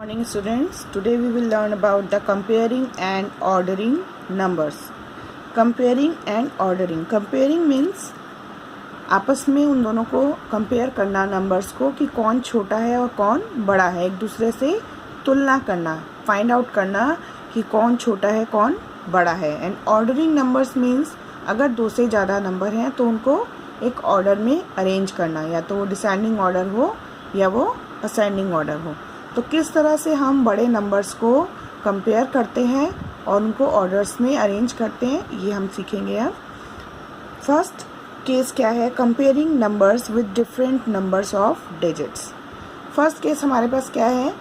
Morning students, today we will learn about the comparing and ordering numbers. Comparing and ordering. Comparing means आपस में उन दोनों को compare करना नंबर्स को कि कौन छोटा है और कौन बड़ा है, एक दूसरे से तुलना करना, फाइंड आउट करना कि कौन छोटा है कौन बड़ा है. एंड ऑर्डरिंग नंबर्स मीन्स अगर दो से ज़्यादा नंबर हैं तो उनको एक ऑर्डर में अरेंज करना, या तो वो डिसेंडिंग ऑर्डर हो या वो असेंडिंग ऑर्डर हो. तो किस तरह से हम बड़े नंबर्स को कंपेयर करते हैं और उनको ऑर्डर्स में अरेंज करते हैं, ये हम सीखेंगे अब. फर्स्ट केस क्या है? Comparing numbers with different numbers of digits. First case हमारे पास क्या है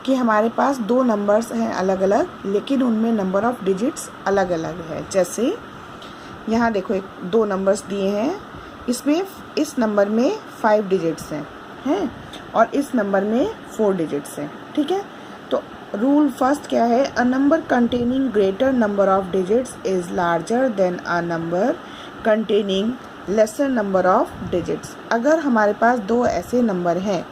कि हमारे पास दो नंबर्स हैं अलग अलग, लेकिन उनमें नंबर ऑफ डिजिट्स अलग अलग है. जैसे यहाँ देखो दो नंबर्स दिए हैं, इसमें इस नंबर में 5 डिजिट्स हैं और इस नंबर में 4 डिजिट्स हैं. ठीक है, तो रूल फर्स्ट क्या है? A number containing greater number of digits is larger than a number containing laser number of digits. अगर हमारे पास दो ऐसे नंबर हैं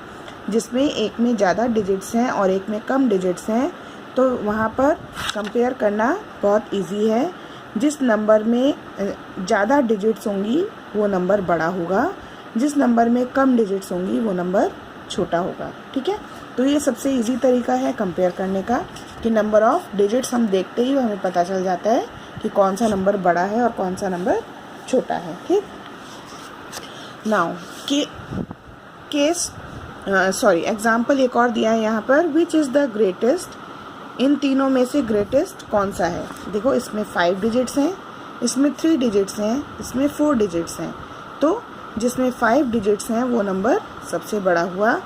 जिसमें एक में ज़्यादा डिजिट्स हैं और एक में कम डिजिट्स हैं, तो वहाँ पर कंपेयर करना बहुत इजी है. जिस नंबर में ज़्यादा डिजिट्स होंगी वो नंबर बड़ा होगा, जिस नंबर में कम डिजिट्स होंगी वो नंबर छोटा होगा. ठीक है, तो ये सबसे इजी तरीका है कंपेयर करने का कि नंबर ऑफ डिजिट्स हम देखते ही हमें पता चल जाता है कि कौन सा नंबर बड़ा है और कौन सा नंबर छोटा है. ठीक, नाउ एग्जाम्पल एक और दिया है यहाँ पर. Which is the greatest? इन तीनों में से ग्रेटेस्ट कौन सा है? देखो इसमें 5 डिजिट्स हैं, इसमें 3 डिजिट्स हैं, इसमें 4 डिजिट्स हैं. तो जिसमें 5 डिजिट्स हैं वो नंबर सबसे बड़ा हुआ,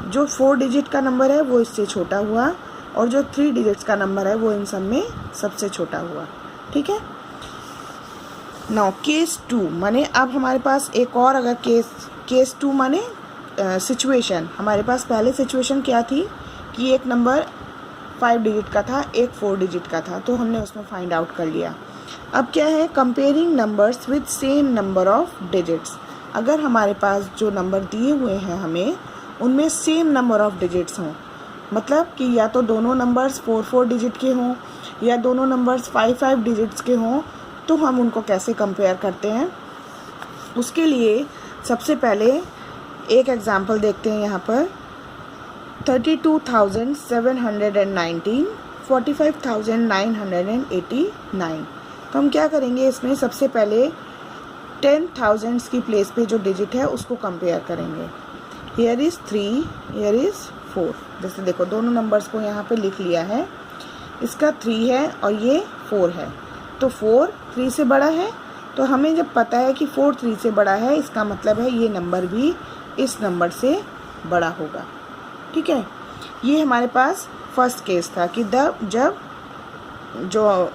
जो 4 डिजिट का नंबर है वो इससे छोटा हुआ, और जो 3 डिजिट्स का नंबर है वो इन सब में सबसे छोटा हुआ. ठीक है, नाउ केस 2 माने अब हमारे पास एक और अगर केस 2 माने सिचुएशन. हमारे पास पहले सिचुएशन क्या थी कि एक नंबर 5 डिजिट का था, एक 4 डिजिट का था, तो हमने उसमें फाइंड आउट कर लिया. अब क्या है? Comparing numbers with same number of digits. अगर हमारे पास जो नंबर दिए हुए हैं हमें उनमें सेम नंबर ऑफ डिजिट्स हों, मतलब कि या तो दोनों नंबर्स 4 डिजिट के हों या दोनों नंबर्स 5 डिजिट्स के हों, तो हम उनको कैसे कंपेयर करते हैं? उसके लिए सबसे पहले एक एग्जांपल देखते हैं यहाँ पर. 32,719, 45,989. तो हम क्या करेंगे? इसमें सबसे पहले 10,000 की प्लेस पे जो डिजिट है उसको कंपेयर करेंगे. Here is 3, here is 4. जैसे देखो दोनों नंबर्स को यहाँ पे लिख लिया है, इसका 3 है और ये 4 है, तो 4 3 से बड़ा है. तो हमें जब पता है कि 4 3 से बड़ा है, इसका मतलब है ये नंबर भी इस नंबर से बड़ा होगा. ठीक है, ये हमारे पास फर्स्ट केस था कि जब जो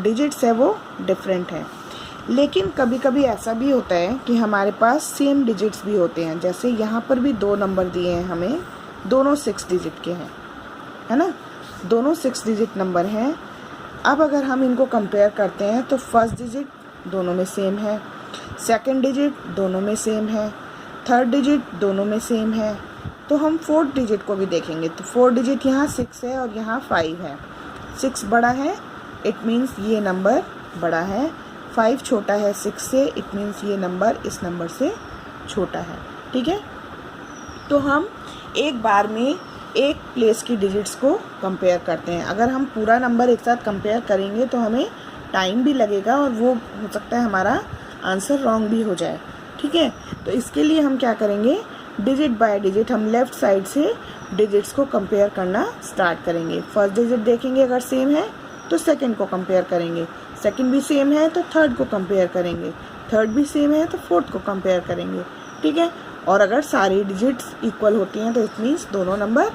डिजिट्स है वो डिफरेंट है. लेकिन कभी कभी ऐसा भी होता है कि हमारे पास सेम डिजिट्स भी होते हैं. जैसे यहाँ पर भी दो नंबर दिए हैं हमें, दोनों 6 डिजिट के हैं, है ना, दोनों 6 डिजिट नंबर हैं. अब अगर हम इनको कंपेयर करते हैं तो फर्स्ट डिजिट दोनों में सेम है, सेकंड डिजिट दोनों में सेम है, थर्ड डिजिट दोनों में सेम है. तो हम 4th डिजिट को भी देखेंगे. तो 4 डिजिट यहाँ 6 है और यहाँ 5 है. 6 बड़ा है, इट मीन्स ये नंबर बड़ा है. 5 छोटा है 6 से, इट मीन्स ये नंबर इस नंबर से छोटा है. ठीक है, तो हम एक बार में एक प्लेस की डिजिट्स को कंपेयर करते हैं. अगर हम पूरा नंबर एक साथ कंपेयर करेंगे तो हमें टाइम भी लगेगा और वो हो सकता है हमारा आंसर रॉन्ग भी हो जाए. ठीक है, तो इसके लिए हम क्या करेंगे? डिजिट बाय डिजिट हम लेफ़्ट साइड से डिजिट्स को कंपेयर करना स्टार्ट करेंगे. फर्स्ट डिजिट देखेंगे, अगर सेम है तो सेकंड को कंपेयर करेंगे, सेकंड भी सेम है तो थर्ड को कंपेयर करेंगे, थर्ड भी सेम है तो फोर्थ को कंपेयर करेंगे. ठीक है, और अगर सारी डिजिट्स इक्वल होती हैं तो इट मीन्स दोनों नंबर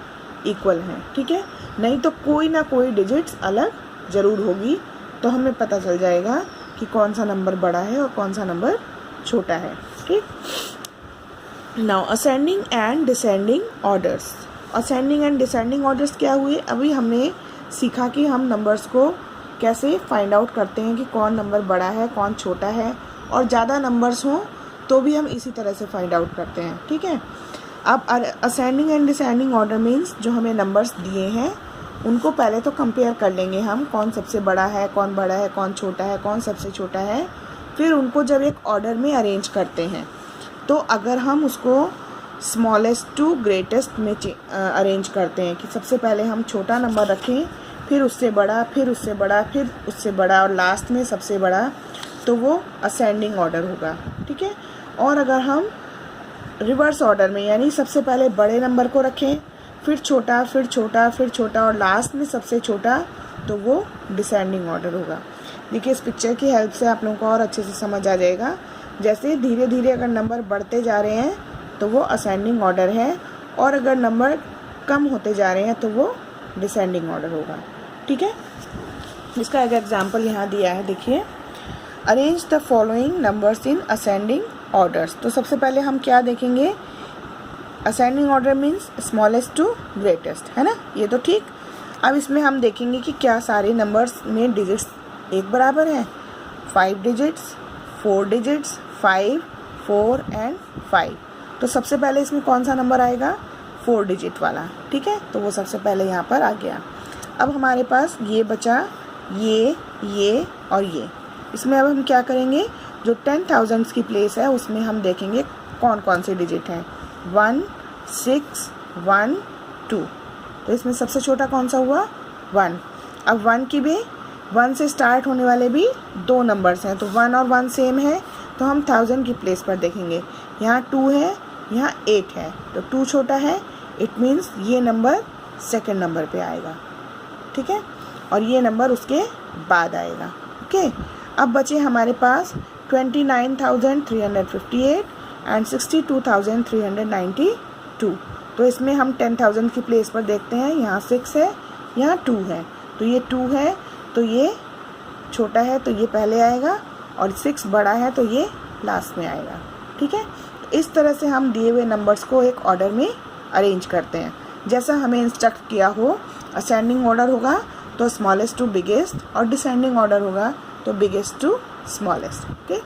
इक्वल हैं. ठीक है, नहीं तो कोई ना कोई डिजिट्स अलग ज़रूर होगी, तो हमें पता चल जाएगा कि कौन सा नंबर बड़ा है और कौन सा नंबर छोटा है. ठीक, now ascending and descending orders. Ascending and descending orders क्या हुए? अभी हमने सीखा कि हम नंबर्स को कैसे फाइंड आउट करते हैं कि कौन नंबर बड़ा है कौन छोटा है, और ज़्यादा नंबर्स हों तो भी हम इसी तरह से फाइंड आउट करते हैं. ठीक है, अब ascending and descending order means जो हमें नंबर्स दिए हैं उनको पहले तो कंपेयर कर लेंगे हम, कौन सबसे बड़ा है, कौन बड़ा है, कौन छोटा है, कौन सबसे छोटा है। फिर उनको जब एक ऑर्डर में अरेंज करते हैं तो अगर हम उसको स्मॉलेस्ट टू ग्रेटेस्ट में अरेंज करते हैं कि सबसे पहले हम छोटा नंबर रखें, फिर उससे बड़ा, फिर उससे बड़ा, फिर उससे बड़ा और लास्ट में सबसे बड़ा, तो वो असेंडिंग ऑर्डर होगा, ठीक है। और अगर हम रिवर्स ऑर्डर में यानी सबसे पहले बड़े नंबर को रखें, फिर छोटा, फिर छोटा, फिर छोटा और लास्ट में सबसे छोटा, तो वो डिसेंडिंग ऑर्डर होगा। देखिए इस पिक्चर की हेल्प से आप लोगों को और अच्छे से समझ आ जाएगा। जैसे धीरे धीरे अगर नंबर बढ़ते जा रहे हैं तो वो असेंडिंग ऑर्डर है, और अगर नंबर कम होते जा रहे हैं तो वो डिसेंडिंग ऑर्डर होगा, ठीक है। इसका एक एग्जांपल यहाँ दिया है, देखिए arrange the following numbers in ascending orders. तो सबसे पहले हम क्या देखेंगे, ascending order means smallest to greatest, है ना, ये तो ठीक। अब इसमें हम देखेंगे कि क्या सारे नंबर्स में डिजिट्स एक बराबर हैं। 5 डिजिट्स, 4 डिजिट्स, 5, 4 एंड 5। तो सबसे पहले इसमें कौन सा नंबर आएगा, 4 डिजिट वाला, ठीक है। तो वो सबसे पहले यहाँ पर आ गया। अब हमारे पास ये बचा, ये और ये। इसमें अब हम क्या करेंगे, जो 10,000 की प्लेस है उसमें हम देखेंगे कौन कौन से डिजिट हैं। 1, 6, 1, 2। तो इसमें सबसे छोटा कौन सा हुआ, 1। अब 1 की भी 1 से स्टार्ट होने वाले भी 2 नंबर्स हैं, तो 1 और 1 सेम है, तो हम 1000 की प्लेस पर देखेंगे। यहाँ 2 है, यहाँ 8 है, तो 2 छोटा है, इट मीन्स ये नंबर सेकंड नंबर पे आएगा, ठीक है, और ये नंबर उसके बाद आएगा, ओके। अब बचे हमारे पास 29,358 एंड 62,392। तो इसमें हम 10,000 की प्लेस पर देखते हैं, यहाँ 6 है, यहाँ 2 है, तो ये 2 है, तो ये छोटा है तो ये पहले आएगा, और 6 बड़ा है तो ये लास्ट में आएगा, ठीक है। इस तरह से हम दिए हुए नंबर्स को एक ऑर्डर में अरेंज करते हैं जैसा हमें इंस्ट्रक्ट किया हो। असेंडिंग ऑर्डर होगा तो स्मॉलेस्ट टू बिगेस्ट, और डिसेंडिंग ऑर्डर होगा तो बिगेस्ट टू स्मॉलेस्ट, ओके।